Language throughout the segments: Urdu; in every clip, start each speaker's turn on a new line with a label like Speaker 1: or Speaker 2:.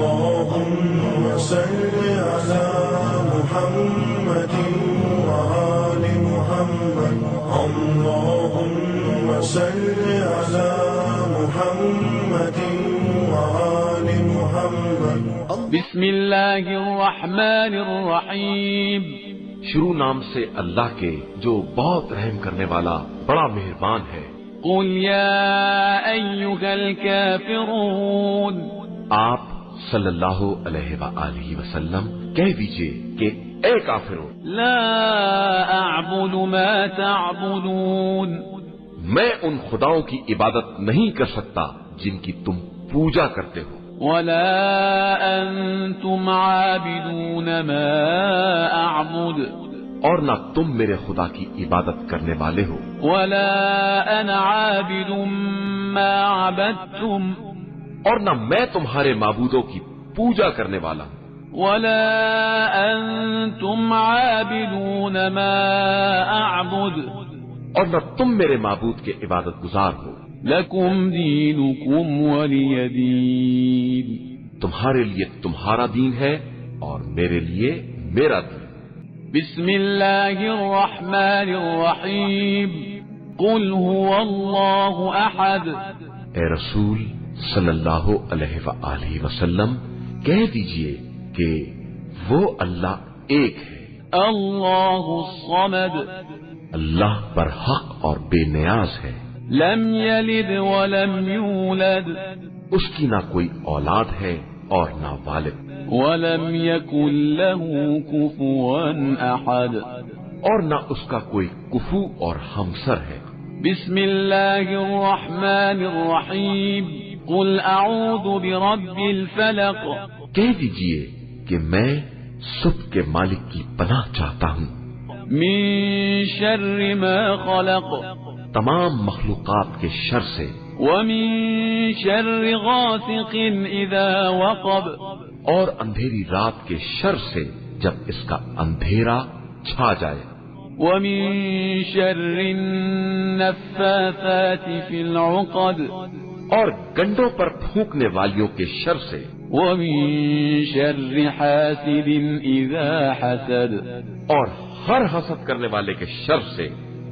Speaker 1: اللهم صل على محمد وآل محمد اللهم صل على محمد وآل محمد
Speaker 2: بسم اللہ الرحمن الرحیم
Speaker 3: شروع نام سے اللہ کے جو بہت رحم کرنے والا بڑا مہربان ہے۔
Speaker 2: قل یا ایھا الکافرون،
Speaker 3: آپ صلی اللہ علیہ وآلہ وسلم کہہ دیجئے کہ اے کافروں،
Speaker 2: لا اعبد ما تعبدون،
Speaker 3: میں ان خداؤں کی عبادت نہیں کر سکتا جن کی تم پوجا کرتے ہو،
Speaker 2: ولا انتم عابدون ما اعبد،
Speaker 3: اور نہ تم میرے خدا کی عبادت کرنے والے ہو،
Speaker 2: ولا انا عابد ما عبدتم،
Speaker 3: اور نہ میں تمہارے معبودوں کی پوجا کرنے والا ہوں،
Speaker 2: ولا انتم عابدون ما اعبد،
Speaker 3: اور نہ تم میرے معبود کے عبادت گزار ہو،
Speaker 2: لکم دینکم ولی دین،
Speaker 3: تمہارے لیے تمہارا دین ہے اور میرے لیے میرا دین۔
Speaker 2: بسم اللہ الرحمن الرحیم قل هو اللہ احد،
Speaker 3: اے رسول صلی اللہ علیہ وآلہ وسلم کہہ دیجئے کہ وہ اللہ ایک ہے،
Speaker 2: اللہ الصمد،
Speaker 3: اللہ پر حق اور بے نیاز ہے،
Speaker 2: لم یلد ولم یولد،
Speaker 3: اس کی نہ کوئی اولاد ہے اور نہ والد،
Speaker 2: ولم یکن له کفوا احد،
Speaker 3: اور نہ اس کا کوئی کفو اور ہمسر ہے۔
Speaker 2: بسم اللہ الرحمن الرحیم قل اعوذ برب الفلق،
Speaker 3: کہہ دیجئے کہ میں صبح کے مالک کی پناہ چاہتا ہوں،
Speaker 2: من شر ما خلق،
Speaker 3: تمام مخلوقات کے شر سے،
Speaker 2: ومن شر غاسق اذا وقب،
Speaker 3: اور اندھیری رات کے شر سے جب اس کا اندھیرا چھا جائے،
Speaker 2: ومن شر النفاثات في العقد،
Speaker 3: اور گنڈوں پر پھونکنے والیوں کے شر سے،
Speaker 2: ومن شر حاسد اذا حسد،
Speaker 3: اور ہر حسد کرنے والے کے شر سے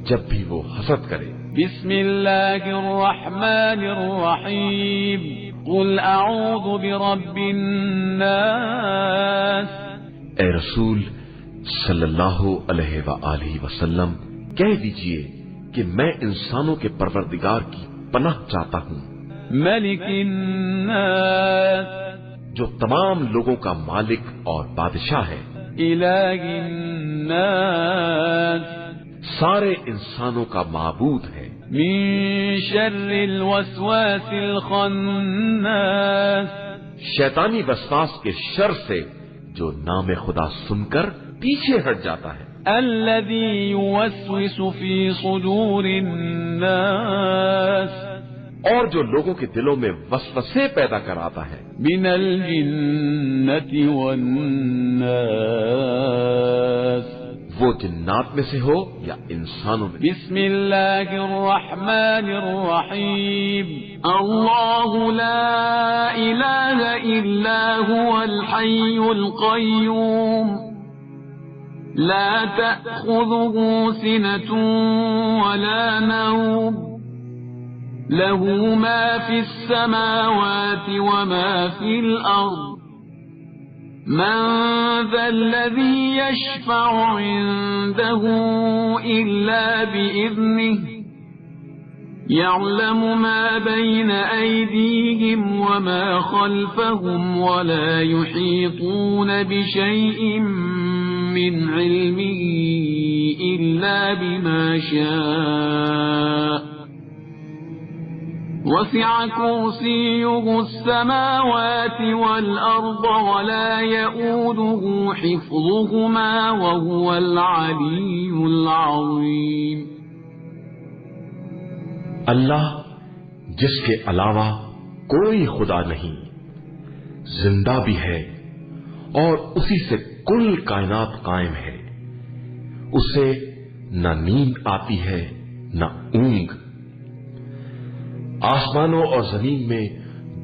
Speaker 3: جب بھی وہ حسد کرے۔
Speaker 2: بسم اللہ الرحمن الرحیم قل اعوذ برب الناس،
Speaker 3: اے رسول صلی اللہ علیہ وآلہ وسلم کہہ دیجئے کہ میں انسانوں کے پروردگار کی پناہ چاہتا ہوں،
Speaker 2: ملک الناس،
Speaker 3: جو تمام لوگوں کا مالک اور بادشاہ ہے،
Speaker 2: الہ الناس،
Speaker 3: سارے انسانوں کا معبود ہے،
Speaker 2: من شر الوسواس الخناس،
Speaker 3: شیطانی وسواس کے شر سے جو نام خدا سن کر پیچھے ہٹ جاتا ہے،
Speaker 2: الذي يوسوس في صدور الناس،
Speaker 3: اور جو لوگوں کے دلوں میں وسوسے پیدا کراتا ہے،
Speaker 2: من الجنة والناس،
Speaker 3: وہ جنات میں سے ہو یا انسانوں میں۔
Speaker 2: بسم اللہ الرحمن الرحیم اللہ لا الہ الا هو الحی القیوم لا تأخذه سنة ولا نوم له ما في السماوات وما في الأرض من ذا الذي يشفع عنده إلا بإذنه يعلم ما بين أيديهم وما خلفهم ولا يحيطون بشيء من علمه إلا بما شاء وسع كرسيه السماوات والأرض ولا يؤوده حفظهما وهو العلي العظيم۔
Speaker 3: اللہ جس کے علاوہ کوئی خدا نہیں، زندہ بھی ہے اور اسی سے کل کائنات قائم ہے، اسے نہ نیند آتی ہے نہ اونگ، آسمانوں اور زمین میں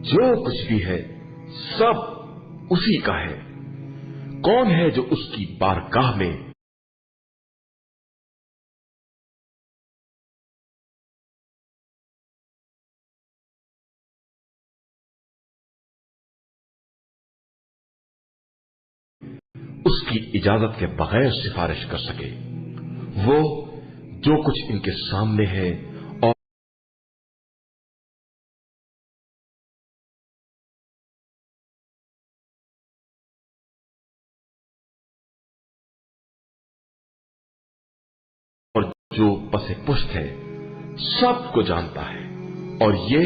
Speaker 3: جو کچھ بھی ہے سب اسی کا ہے۔ کون ہے جو اس کی بارگاہ میں اس کی اجازت کے بغیر سفارش کر سکے؟ وہ جو کچھ ان کے سامنے ہے اور جو پس پشت ہے سب کو جانتا ہے، اور یہ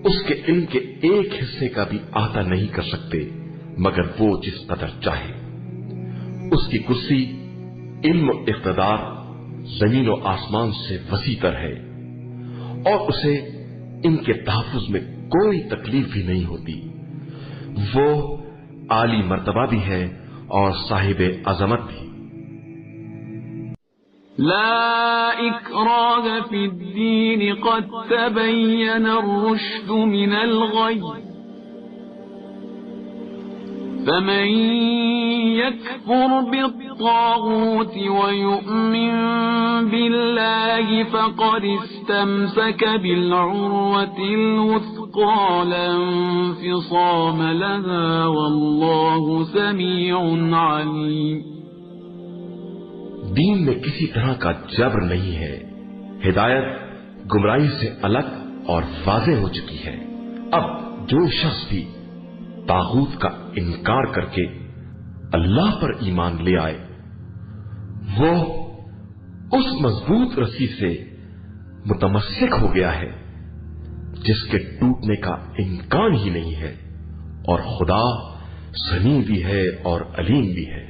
Speaker 3: اس کے علم کے ایک حصے کا بھی احاطہ نہیں کر سکتے مگر وہ جس قدر چاہے۔ اس کی کرسی علم و اقتدار زمین و آسمان سے وسیع تر ہے، اور اسے ان کے تحفظ میں کوئی تکلیف بھی نہیں ہوتی۔ وہ عالی مرتبہ بھی ہے اور صاحب عظمت بھی۔
Speaker 2: لا إكراه في الدين قد تبين الرشد من الغي فمن يكفر بالطاغوت ويؤمن بالله فقد استمسك بالعروة الوثقى لا انفصام لها والله سميع عليم۔
Speaker 3: دین میں کسی طرح کا جبر نہیں ہے، ہدایت گمراہی سے الگ اور واضح ہو چکی ہے۔ اب جو شخص بھی طاغوت کا انکار کر کے اللہ پر ایمان لے آئے وہ اس مضبوط رسی سے متمسک ہو گیا ہے جس کے ٹوٹنے کا امکان ہی نہیں ہے، اور خدا سمیع بھی ہے اور علیم بھی ہے۔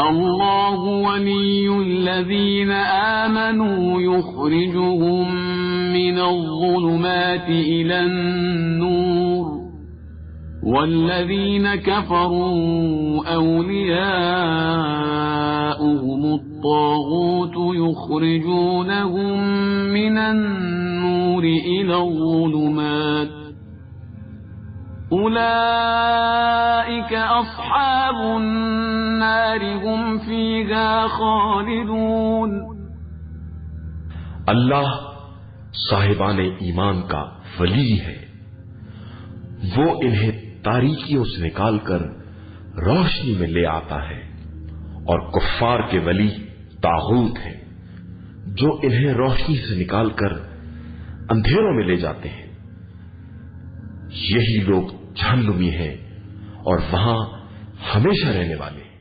Speaker 2: اللہ ولی الذین آمنوا یخرجهم من الظلمات إلى النور والذین کفروا اولیاؤهم الطاغوت یخرجونهم من النور إلى الظلمات اولئک اصحاب النار هم فیہا خالدون۔
Speaker 3: اللہ صاحبان ایمان کا ولی ہے، وہ انہیں تاریکیوں سے نکال کر روشنی میں لے آتا ہے، اور کفار کے ولی طاغوت ہیں جو انہیں روشنی سے نکال کر اندھیروں میں لے جاتے ہیں۔ یہی لوگ جہنمی ہیں اور وہاں ہمیشہ رہنے والے ہیں۔